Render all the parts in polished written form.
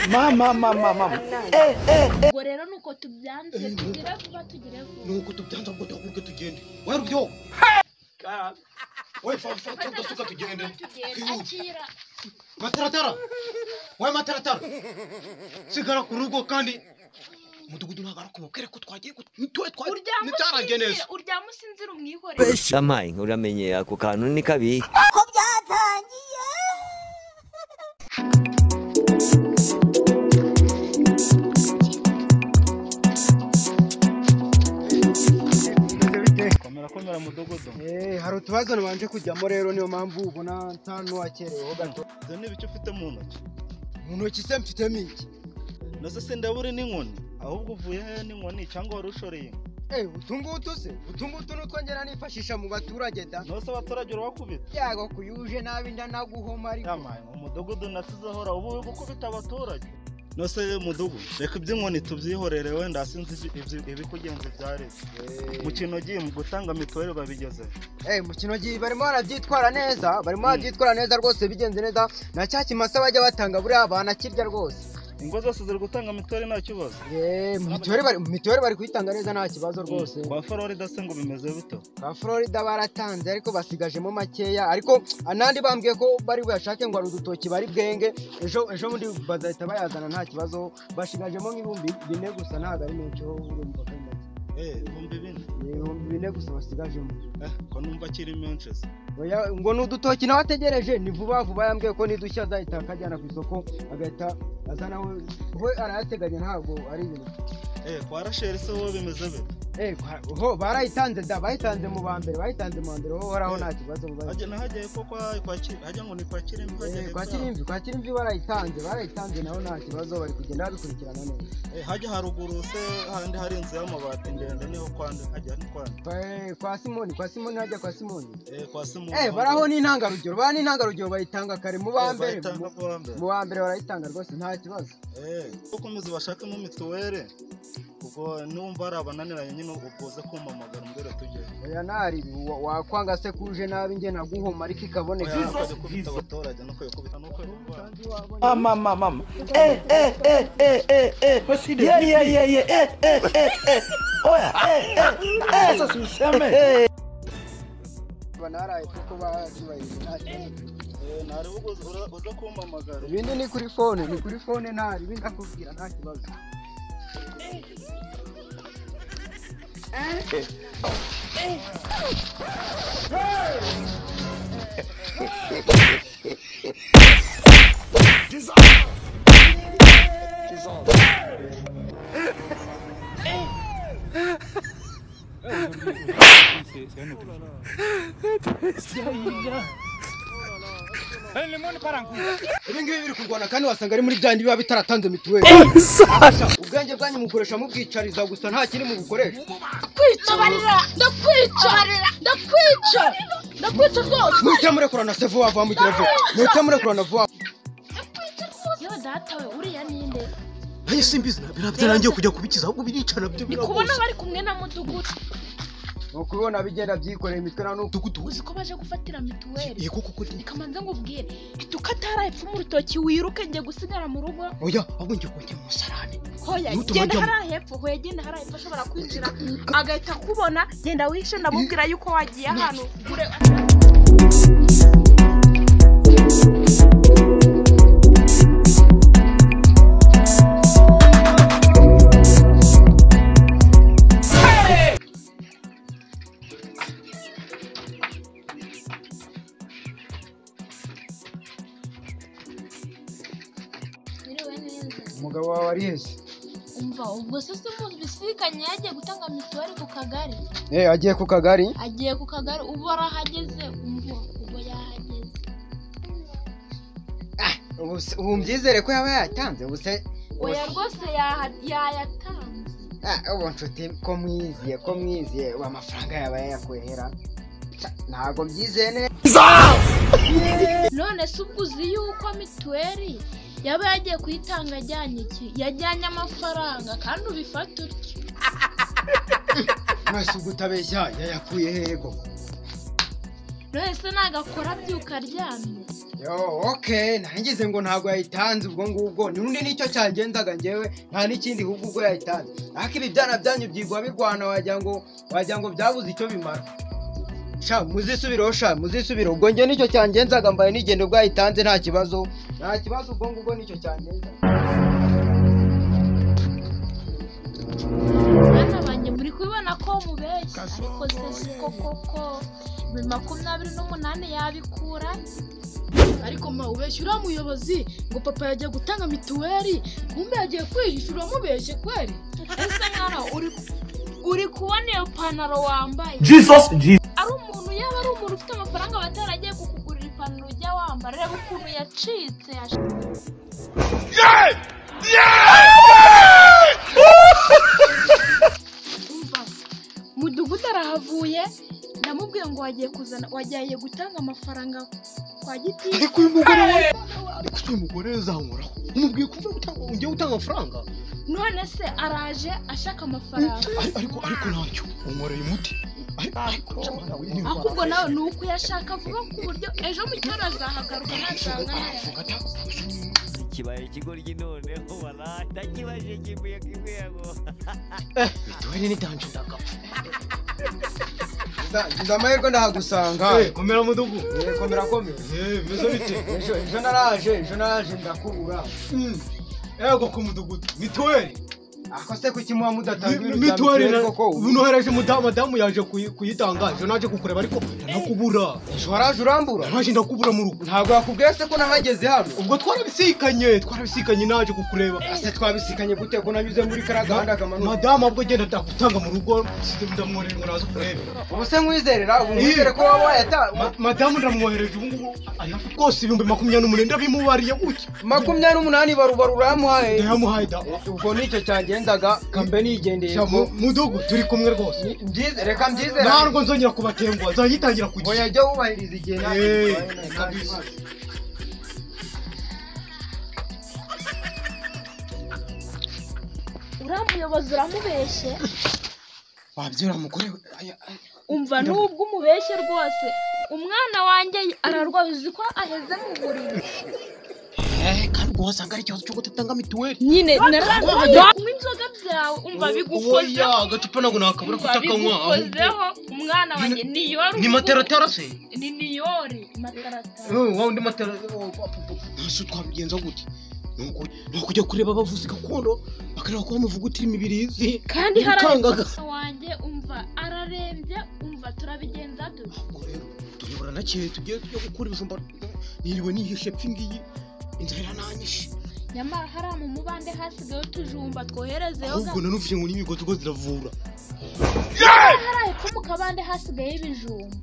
mama ngo rero nuko tubyanze tugire vuba tugire vuba nuko tubyanze ngo dahuke tugende warubyo we fa tudasuka tugende akira mataratara we mataratara sigara ku rugo kandi mudugudu nagara kumukere ko twagiye nitwe nitarageneza uryama usinzira umwihore Shamayi uramenye ako kantu ni kabi ko byatangiye komera mudogodo hari utubazo nabanje kujyamo rero niyo mpamvu ubona nta n'uwakereyeho gato ni ibiki ufite mu ntoki se mfitemo iki nose se ndabure n'inkoni ahubwo uvuye he n'inkoni cyangwa wari ushoreye utungutu nutwo ngera nifashisha mu baturage da nose abaturage urabakubita yago kuyuje nabi ndanaguhoma ariko yamaye umudogodo nasize ahora ubu uri gukubita abaturage nose mudugu reka iby'inkoni tubyihorere wenda sinzi ibikugenza byareze mu kinogi mu gutanga mituweli babigeze mu kinogi barimo barabyitwara neza rwose bigenze neza na cya kimasa bajya batanga buriya banakirya rwose ingo zose ziri gutanga mituweli nta kibazo mituweli bari kuyitanga neza nta kibazo rwose kwa Florida se ngo bimeze bito kwa Florida baratanze ariko basigajemo makeya ariko anandi bambwiye ko bari buyashake ngo ari udutoki bari bwenge ejo bundi bazahita bayazana nta kibazo bashigajemo nk'ibihumbi 4 gusa ntabwo ari menshi ho urumva ko ibihumbi 4 gusa basigajemo ko numva kiri menshi se ngo n'udutoki nawe ategereje ni vuba yambwiye ko nidushya azahita akajyana ku isoko agahita azana we arayateganya ntabwo ari ibintu kwa Rachel se wowe bimeze bite ho barayitanze bayitanze mu bambere ho horaho nta kibazo hagiye ko hajya ngo ni kwa Kirimvi barayitanze naho nta kibazo bari kugenda babikurikirana neza hajya haruguru se handi hari inzu y'amabati ndende niho kwande hajya ni kwande kwa Simoni hajya kwa Simoni kwa Simoni baraho n'intangarugero bayitanga kare mu bambere barayitanga rwose nta kibazo ukomeza bashakamo mituweli ubwo numva ari abananiranye nyine ubuze kumamagara mbere tujye oya nari wakwanga se kuje nabi nge naguhoma ariko ikaboneka kubita abaturage no kwikubita no kwikubita mama oya sasa useme banaraye kuko bazibayize nta kibazo nari uza kumamagara ibindi ni kuri fone nari ibindi akubwira nta kibazo ibingibi biri kurwana kandi wasanga ari muri byandi biba bitaratanze mituweli ubwenge bwanyu mukoresha mubwicariza gusa nta kindi mubukoresha ndakwica rwose muhita murekurana se vuba vuba mugira vuba muhita murekurana vuba yo data we uriya ninde ayi simbizi birarangiye kujya kubikiza ahubwo biricana byo kubona bari kumwe na mudugudu ukubona bigenda byikoreye imitwe na n'udugudu uzi ko baje gufatira mituweli yego kuko ikamanza ngo ubwire itukatara epfo mu rutoki wiruke ngiye gusigara mu rugo oya ahubwo ngiye kujya mu musarane hoya genda hariya hepfo genda hariya hepfo ashobora kwinjira agahita kubona genda wishe ndamubwira yuko wagiye ahantu gure umugabo wawe ari hese umva ubwo se mubisikanye yagiye gutanga mituweli ku kagari agiye ku kagari ubu arahageze umva ubwo yahageze ubu mbyizere ko yaba yatanze oya rwose yayatanze ubu nshuti ko mwiziye ubu amafaranga yaba yayakwehera ntabwo mbyizeye neza none se ubwo uzi yuko mituweli yaba yagiye kuyitanga ajyanye iki yajyanye amafaranga kandi ubifata utyo mwese ubwo utabeshya yayakuye hego none se nagakora byuka aryamye yo okay nangize ngo ntago yayitanze ubwo ngubwo nundi nicyo cyangenzaga ngewe nta n'ikindi ahubwo ubwo yayitanze ariko ibi byana byanyu byigwa birwana wagira ngo byabuze icyo bimara sha muzisubire ubwo nge nicyo cyangenzaga mbaye nigende ubwo yayitanze nta kibazo ubwo ngubwo nicyo cyangenza. Bana banjye muri kubibona ko mubeshya ariko se koko 28 yabikura ariko ma ubeshya uriya muyobozi ngo papa yagiye gutanga mituweli kumbe yagiye kwiyishyura mubeshye kweri ese mwana uri kubona iyo panaro wambaye ari umuntu yaba ari umuntu ufite amafaranga bataragiye kukugurira ipantaro ujya wambara reba ukuntu yacitse Mudugudu arahavuye ndamubwiye ngo wagiye gutanga amafaranga kwa giti ariko uyu mugore zankuraho umubwiye kuva gutanga amafaranga none se araje ashaka amafaranga ariko ntacyo unkoreye umuti ahubwo nawe nuko yashaka vuba ku buryo ejo mu cyaro azahagaruka nasanga kibaye ikigoryi noneho wala ndakibaje kibuye ngo mituweli nitanje ndagapfa ngize amahirwe ndahagusanga komera mudugu komera meze bite ejo naraje ndakubura ego ku mudugudu mituweli ako se kuki muba mudatanga mituweli koko unohereje madamu yaje kuyitanga ejo naje kukureba ariko nakubura ejo waraje urambura naje ndakubura mu rugo ntabwo yakubwiye se ko nahageze hano ubwo twarabisikanye naje kukureba ese twabisikanye gute ko nanyuze muri karagahanda kamanuka madamu ubwo genda ndakutanga mu rugo ndamwohereza ngo naze kurebe ubu se mwizerera ubu mwizere ko waba wayatanga madamu ndamwohereje ubu ngubu ari hafi rwose 28 ndabimubariye gutya 28 barubaru uramuhaye ndamuhaye da ubwo nicyo cyangendaga kambe nigendeye mudugu turi kumwe rwose reka mbyizere ntabwo nzongera kubatengwa nzayitangira kugira oya jya wubahiriza igihe kabisa uramuyobozi uramubeshye wabyira mugore umva nubwo umubeshye rwose umwana wanjye ararwaye uzi ko aheze mu buriri kandi ubwo wasanga ari ikibazo cyo kudatanga mituweli nyine kunywa inzoga byawe umva bigukoze oya agacupa ntabwo nakabura kutakanywa bigukozeho umwana wanjye niyori ni mataratara se ni niyori mataratara wa undi mataratara ntase twabigenza gute nuko ujya kureba abavuzi gakondo bakareba ko bamuvugutira imibirizi kandi harakangaga wanjye umva ararembye umva turabigenza dute tuyobora nake tugiye gukura ibijumba niriwe nihishe pfi ngiyi inzara irananyishe nyamara hariya mu mubande hasigaye utujumba twoherezeho ahubwo nanufishe ngo n'imigozi ubwo ziravura hariya epfo mu kabande hasigaye ibijumba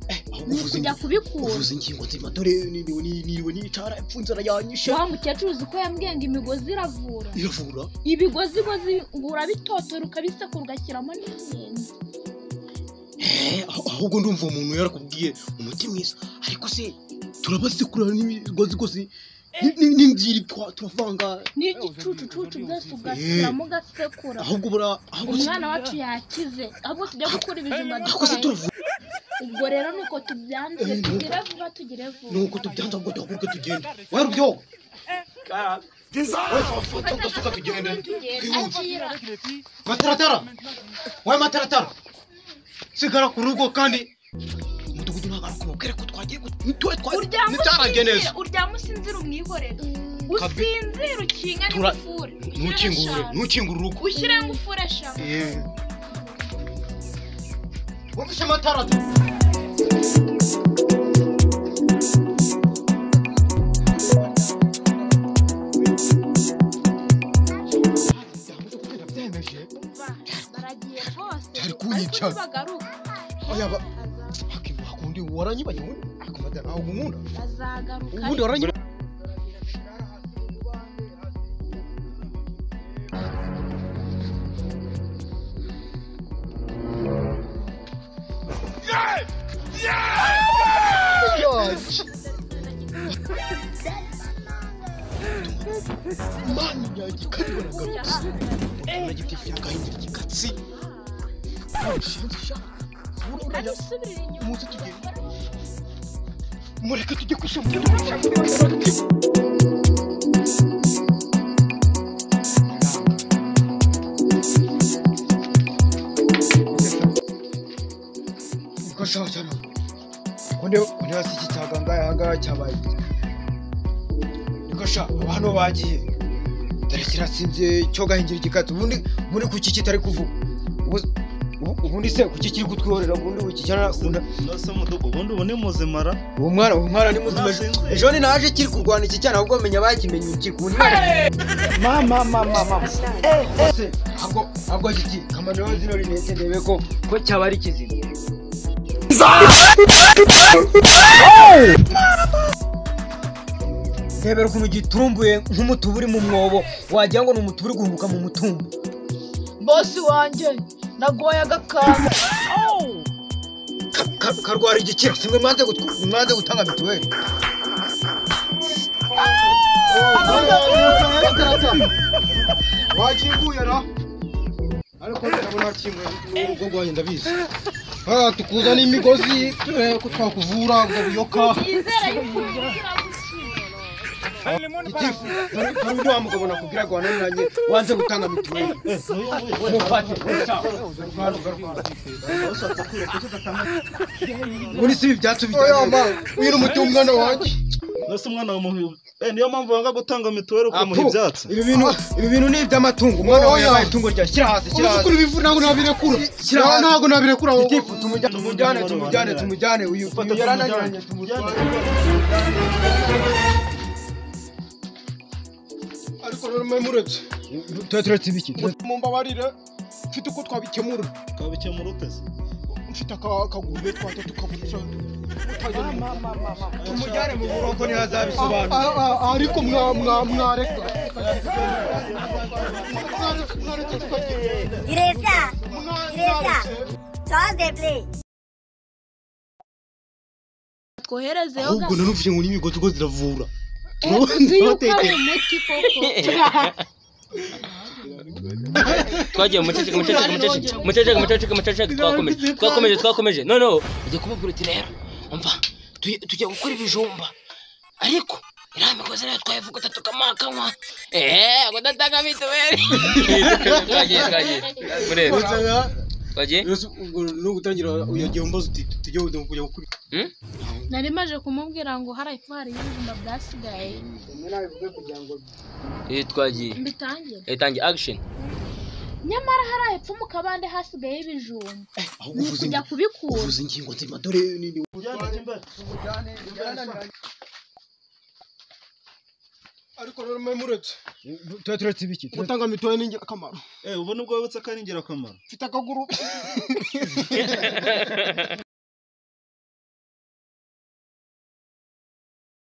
ni kujya kubikura uvuze ingingo nzima dore niriwe nicara epfo inzara yanyishe wa mukecuru uzi ko yambwiye ngo imigozi iravura ibigozi ngo urabitotora ukabisekura ugashyiramo n'inyenzi ahubwo ndumva umuntu yarakubwiye umuti mwiza ariko se turabasekura n'imigozi n'inziri turavanga n'igicucucucu byose ugashyiramo ugasekura ahubwo umwana wacu yakize ahubwo tujya gukura ibijumba dukora ubwo rero nuko tubyanze tugire vuba nuko tubyanze ahubwo duhaguruke tugende wari ubyoga ugasuka tugende mataratara sigara ku rugo kandi umudugudu nagaruka umubwire ko twagiye nitaragiye neza uryama usinzira umwihorere usinzira ukinga n'ingufure ntukingure urugo ushyire ingufure eshanu wumvishe amatara baragiye rwose cyari kunyica bagaruka hakundi waranyibanye ntabwo nkunda bazagaruka ubundi waranyibanye mani yanjye kandi baragarutse nagifite gahindura igikatsi kandi usubirira inyuma muze tugende mureke tujye kwishima ukashaho cyane konde hasi kitaga ngaya cyabaye ukasha abantu bagiye dore kirasinze cyo gahingira igikatu ubundi kuki kitari kuvuga ubundi se kuki kiri kutwihorera ubundi wikijana nose mudugo ubu ni muzimara uwo mwana ni muzima ejo ni naje kiri kurwana iki cyane ahubwo menya bakimenye iki kundi mama ese ahubwo iki kamano zino rinete ndebe ko cyaba ari kizima Rebera ukuntu gitumbuye nk'umutubu uri mu mwobo wagira ngo ni umutubu uri guhumuka mu mutumba bosi wanjye nagoye agakanda karwara igikira simwe mwanze gutanga mituweli wakinguye ra ariko ndabona hakimwe ubwo gwaye ndabizi tukuzana imigozi ko twakuvura ngo buyoka Ndio wamugabo nakubwira ngo wananiranye wanze gutanga mituweli mufate muri sibi byatsu bijyana uyu umuti umwana waje nose umwana w'umuntu niyo mpamvu wanga gutanga mituweli ukumuha ibyatsi ibi bintu ni iby'amatungo umwana wawe yabaye itungo rya shyira hasi ukuri bivura ntabwo nabirekura ntabwo nabirekura tumujyane uyu yarananiranye tumujyane ariko rero memuretse turetse ibiki mumbabarire mfite uko twabikemura uteze mfite akagurube twata tukabuca tumujyane mu buroko ntihazabisobanura ariko mwareka Ireza Toze play twoherezeyo ahubwo nanuvuye ngo n'imigozi ngo ziravura twagiye muceceke twakomeje no ugiye kubabwira uti rero umva tujya gukora ibijumba ariko iriya migozi nayo twayivuguta tukamakanywa ngo ndatanga mituweli twagiye no gutangira uyagiye umbaza uti tujye kujya gukora nari maje kumubwira ngo hari ibijumba byasigaye twagiye mbitangiye action nyamara hari epfo mu kabande hasigaye ibijumba ni kujya kubikura uvuze ingingo nzima dore nini ariko rero memuretse turetse ibiki gutanga mituweli ni ingirakamaro ubu nubwo wibutse ko ari ingirakamaro mfite akaguru